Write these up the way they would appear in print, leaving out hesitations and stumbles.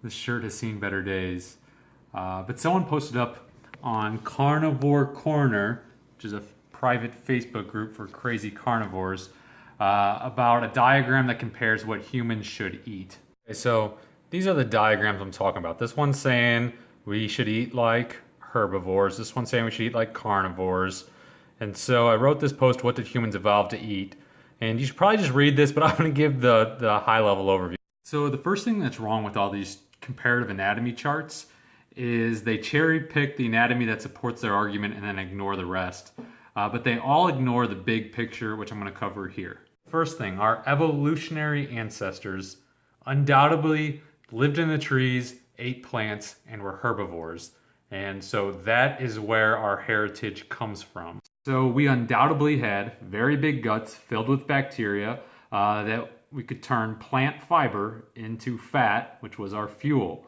This shirt has seen better days. But someone posted up on Carnivore Corner, which is a private Facebook group for crazy carnivores, about a diagram that compares what humans should eat. Okay, so these are the diagrams I'm talking about. This one's saying we should eat like herbivores. This one's saying we should eat like carnivores. And so I wrote this post, what did humans evolve to eat? And you should probably just read this, but I'm going to give the high-level overview. So the first thing that's wrong with all these comparative anatomy charts is they cherry pick the anatomy that supports their argument and then ignore the rest. But they all ignore the big picture, which I'm going to cover here. First thing, our evolutionary ancestors undoubtedly lived in the trees, ate plants, and were herbivores. And so that is where our heritage comes from. So we undoubtedly had very big guts filled with bacteria that we could turn plant fiber into fat, which was our fuel.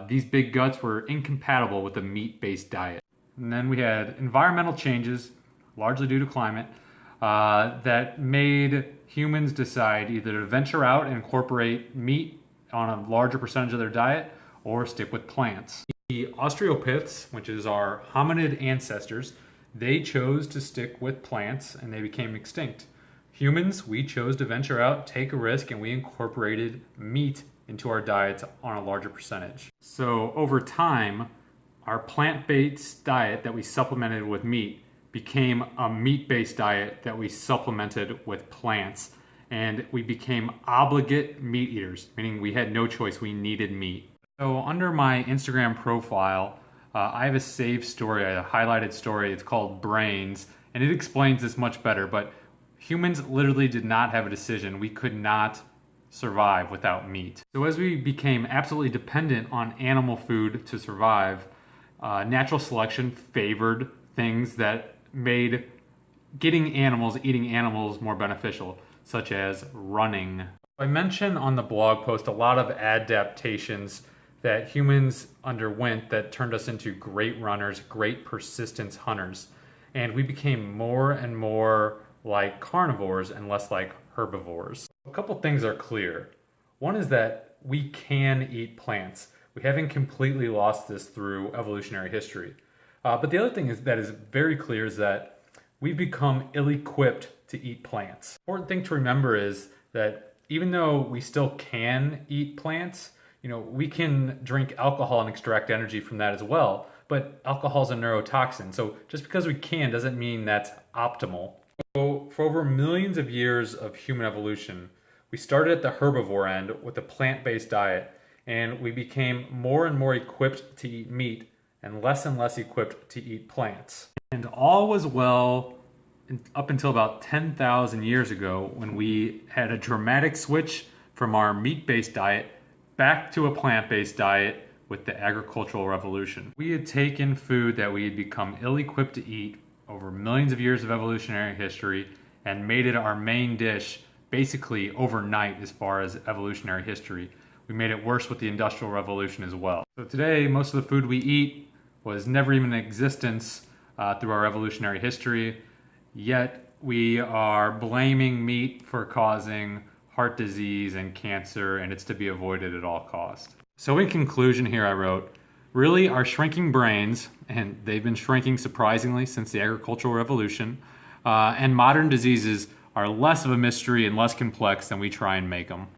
These big guts were incompatible with a meat-based diet. And then we had environmental changes, largely due to climate, that made humans decide either to venture out and incorporate meat on a larger percentage of their diet or stick with plants. The Australopiths, which is our hominid ancestors, they chose to stick with plants and they became extinct. Humans, we chose to venture out, take a risk, and we incorporated meat into our diets on a larger percentage. So over time, our plant-based diet that we supplemented with meat became a meat-based diet that we supplemented with plants. And we became obligate meat eaters, meaning we had no choice, we needed meat. So under my Instagram profile, I have a saved story, a highlighted story. It's called Brains, and it explains this much better. But humans literally did not have a decision. We could not survive without meat. So as we became absolutely dependent on animal food to survive, natural selection favored things that made eating animals more beneficial, such as running. I mentioned on the blog post a lot of adaptations that humans underwent that turned us into great runners, great persistence hunters. And we became more and more like carnivores and less like herbivores. A couple things are clear. One is that we can eat plants. We haven't completely lost this through evolutionary history. But the other thing that is very clear is that we've become ill-equipped to eat plants. Important thing to remember is that even though we still can eat plants, we can drink alcohol and extract energy from that as well, but alcohol is a neurotoxin. So just because we can doesn't mean that's optimal. So for over millions of years of human evolution, we started at the herbivore end with a plant-based diet, and we became more and more equipped to eat meat and less equipped to eat plants. And all was well up until about 10,000 years ago when we had a dramatic switch from our meat-based diet back to a plant-based diet with the agricultural revolution. We had taken food that we had become ill-equipped to eat over millions of years of evolutionary history and made it our main dish basically overnight as far as evolutionary history. We made it worse with the Industrial Revolution as well. So today, most of the food we eat was never even in existence through our evolutionary history, yet we are blaming meat for causing heart disease and cancer, and it's to be avoided at all costs. So in conclusion here I wrote, really our shrinking brains, and they've been shrinking surprisingly since the agricultural revolution, and modern diseases are less of a mystery and less complex than we try and make them.